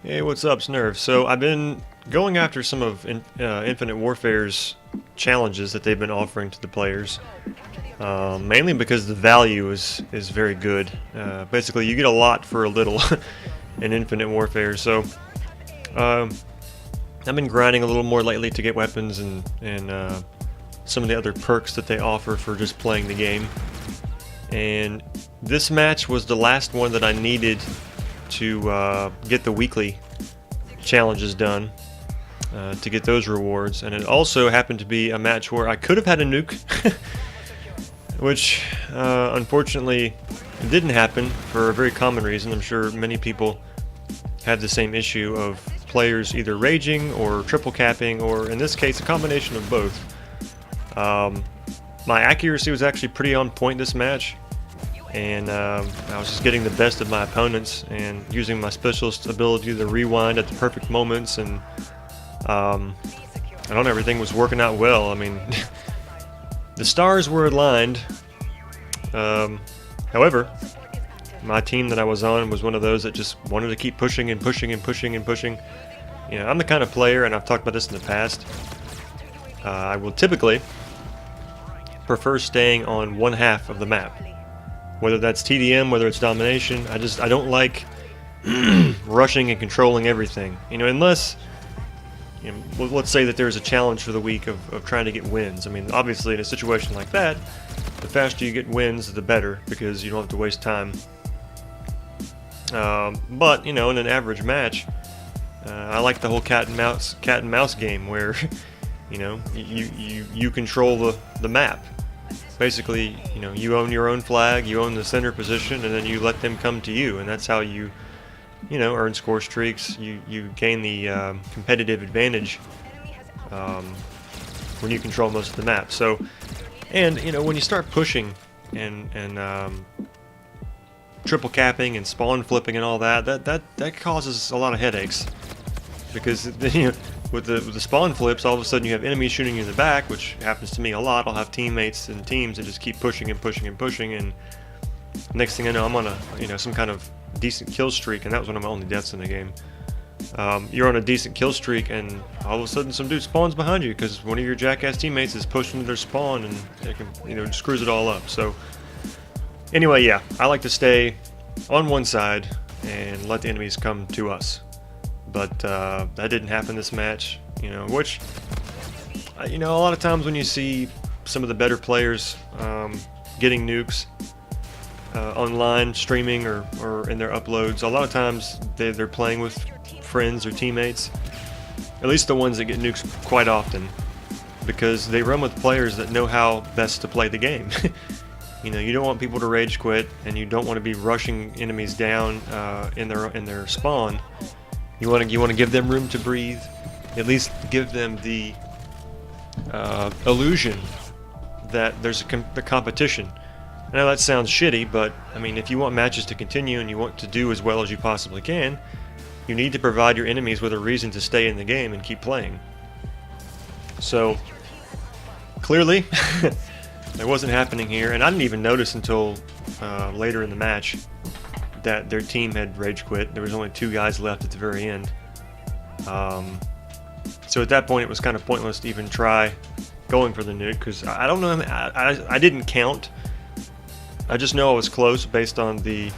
Hey, what's up, Snurf? So I've been going after some of Infinite Warfare's challenges that they've been offering to the players, mainly because the value is very good. Basically, you get a lot for a little in Infinite Warfare. So I've been grinding a little more lately to get weapons and some of the other perks that they offer for just playing the game. And this match was the last one that I needed to get the weekly challenges done, to get those rewards. And it also happened to be a match where I could have had a nuke, which unfortunately didn't happen for a very common reason. I'm sure many people had the same issue of players either raging or triple capping, or in this case a combination of both. My accuracy was actually pretty on point this match, and I was just getting the best of my opponents and using my specialist ability to rewind at the perfect moments, and I don't know, everything was working out well. I mean, the stars were aligned. However, my team that I was on was one of those that just wanted to keep pushing and pushing and pushing and pushing. You know, I'm the kind of player, and I've talked about this in the past, I will typically prefer staying on one half of the map. Whether that's TDM, whether it's domination, I don't like rushing and controlling everything. You know, unless, you know, let's say that there's a challenge for the week of trying to get wins. I mean, obviously in a situation like that, the faster you get wins, the better, because you don't have to waste time. But, you know, in an average match, I like the whole cat and mouse game where, you know, you control the map. Basically, you know, you own your own flag, you own the center position, and then you let them come to you, and that's how you know, earn score streaks. You gain the competitive advantage when you control most of the map. So, and you know, when you start pushing and triple capping and spawn flipping and all that causes a lot of headaches, because you know, with the spawn flips, all of a sudden you have enemies shooting you in the back, which happens to me a lot. I'll have teammates and teams that just keep pushing and pushing and pushing, and next thing I know, I'm on some kind of decent kill streak, and that was one of my only deaths in the game. You're on a decent kill streak, and all of a sudden some dude spawns behind you because one of your jackass teammates is pushing their spawn, and it can, you know, screws it all up. So anyway, yeah, I like to stay on one side and let the enemies come to us. But that didn't happen this match, you know, which, you know, a lot of times when you see some of the better players getting nukes online, streaming, or in their uploads, a lot of times they're playing with friends or teammates, at least the ones that get nukes quite often, because they run with players that know how best to play the game. You know, you don't want people to rage quit, and you don't want to be rushing enemies down in their spawn. You want to give them room to breathe. At least give them the illusion that there's a competition. I know that sounds shitty, but I mean, if you want matches to continue and you want to do as well as you possibly can, you need to provide your enemies with a reason to stay in the game and keep playing. So clearly, that wasn't happening here, and I didn't even notice until later in the match that their team had rage quit. There was only 2 guys left at the very end. So at that point it was kind of pointless to even try going for the nuke, because I don't know, I didn't count. I just know I was close based on the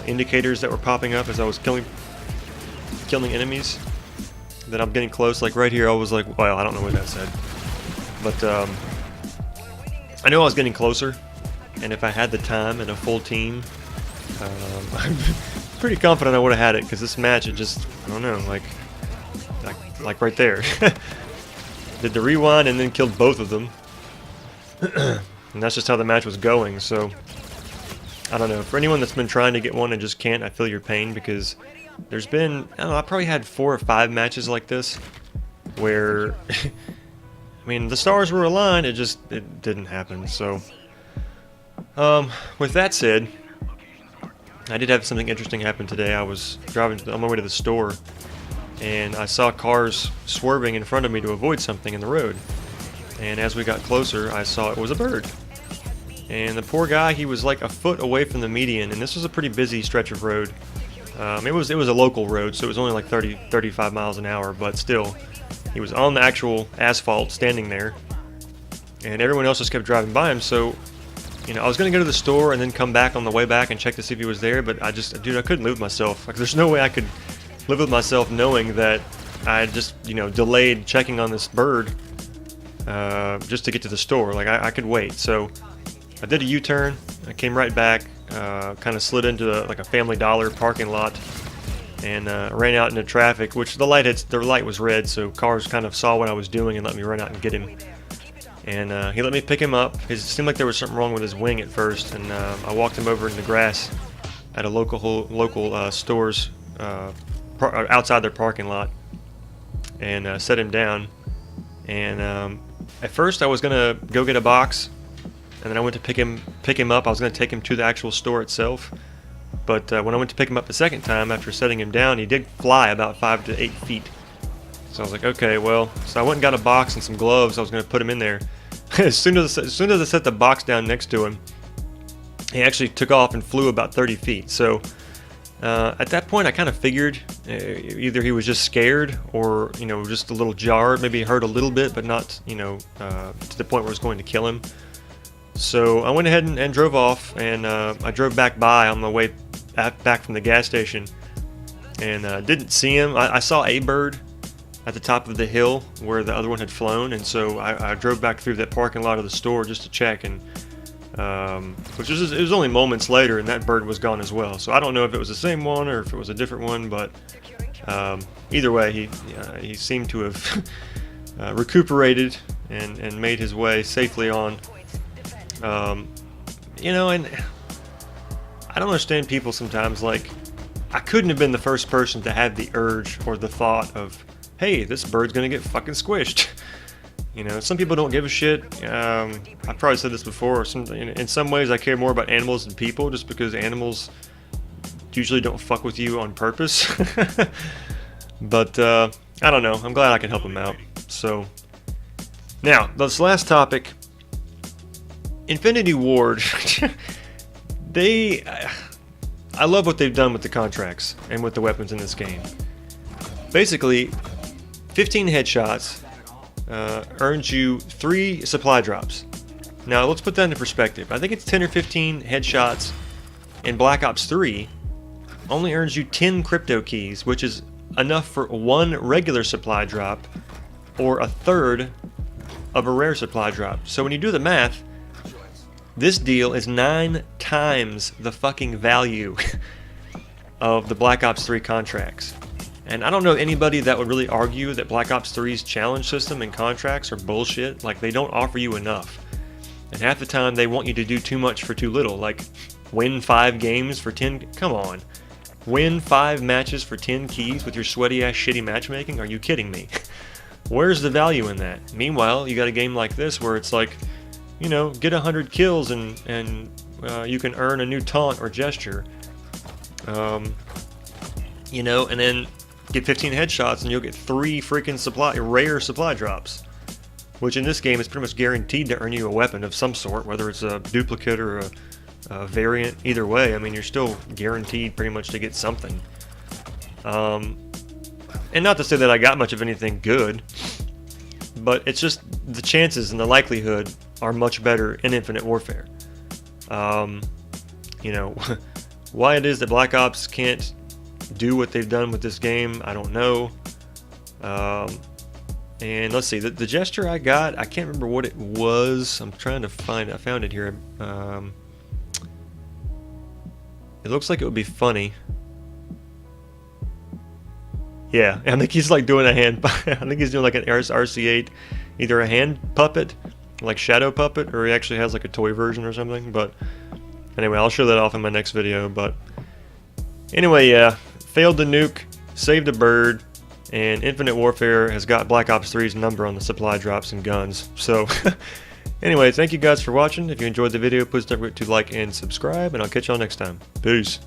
indicators that were popping up as I was killing enemies, that I'm getting close. Like right here I was like, well, I don't know what that said, but I know I was getting closer, and if I had the time and a full team, I'm pretty confident I would have had it, because this match, it just, I don't know, like right there. Did the rewind and then killed both of them. And that's just how the match was going. So I don't know, for anyone that's been trying to get one and just can't, I feel your pain, because there's been, I don't know, I probably had 4 or 5 matches like this where I mean, the stars were aligned, it didn't happen. So with that said, I did have something interesting happen today. I was driving on my way to the store, and I saw cars swerving in front of me to avoid something in the road. And as we got closer, I saw it was a bird. And the poor guy, he was like a foot away from the median, and this was a pretty busy stretch of road. It was a local road, so it was only like 35 miles an hour, but still, he was on the actual asphalt standing there, and everyone else just kept driving by him. So, you know, I was gonna go to the store and then come back on the way back and check to see if he was there, but I couldn't live with myself. Like, there's no way I could live with myself knowing that I just, you know, delayed checking on this bird just to get to the store. Like, I could wait. So I did a U-turn. I came right back, kind of slid into like a Family Dollar parking lot, and ran out into traffic, which the light was red, so cars kind of saw what I was doing and let me run out and get him. And he let me pick him up. It seemed like there was something wrong with his wing at first, and I walked him over in the grass at a local store's outside their parking lot, and set him down. And at first I was gonna go get a box, and then I went to pick him up. I was gonna take him to the actual store itself, but when I went to pick him up the second time after setting him down, he did fly about 5 to 8 feet. So I was like, okay, well, so I went and got a box and some gloves. I was going to put him in there. As soon as I set the box down next to him, he actually took off and flew about 30 feet. So at that point, I kind of figured either he was just scared or, you know, just a little jarred. Maybe he hurt a little bit, but not, you know, to the point where it was going to kill him. So I went ahead and drove off, and I drove back by on the way back from the gas station, and didn't see him. I saw a bird at the top of the hill where the other one had flown, and so I drove back through that parking lot of the store just to check, and it was only moments later, and that bird was gone as well. So I don't know if it was the same one or if it was a different one, but either way, he seemed to have recuperated and made his way safely on. You know, and I don't understand people sometimes. Like, I couldn't have been the first person to have the urge or the thought of, hey, this bird's gonna get fucking squished. You know, some people don't give a shit. I've probably said this before. In some ways, I care more about animals than people, just because animals usually don't fuck with you on purpose. But I don't know. I'm glad I can help them out. So now, this last topic, Infinity Ward. I love what they've done with the contracts and with the weapons in this game. Basically, 15 headshots earns you 3 supply drops. Now, let's put that into perspective. I think it's 10 or 15 headshots in Black Ops 3 only earns you 10 crypto keys, which is enough for 1 regular supply drop or a third of a rare supply drop. So when you do the math, this deal is 9 times the fucking value of the Black Ops 3 contracts. And I don't know anybody that would really argue that Black Ops 3's challenge system and contracts are bullshit. Like, they don't offer you enough. And half the time they want you to do too much for too little. Like, win 5 games for 10... Come on. Win 5 matches for 10 keys with your sweaty-ass shitty matchmaking? Are you kidding me? Where's the value in that? Meanwhile, you got a game like this where it's like, you know, get 100 kills and you can earn a new taunt or gesture. You know, and then get 15 headshots and you'll get 3 freaking rare supply drops, which in this game is pretty much guaranteed to earn you a weapon of some sort, whether it's a duplicate or a variant. Either way, I mean, you're still guaranteed pretty much to get something. And not to say that I got much of anything good, but it's just the chances and the likelihood are much better in Infinite Warfare. You know, why it is that Black Ops can't do what they've done with this game, I don't know. And let's see, the gesture I got, I can't remember what it was. I'm trying to find it. I found it here. It looks like it would be funny. Yeah, I think he's like doing a hand. I think he's doing like an RC8, either a hand puppet, like shadow puppet, or he actually has like a toy version or something. But anyway, I'll show that off in my next video. But anyway, yeah, failed the nuke, saved a bird, and Infinite Warfare has got Black Ops 3's number on the supply drops and guns. So anyway, thank you guys for watching. If you enjoyed the video, please don't forget to like and subscribe, and I'll catch y'all next time. Peace.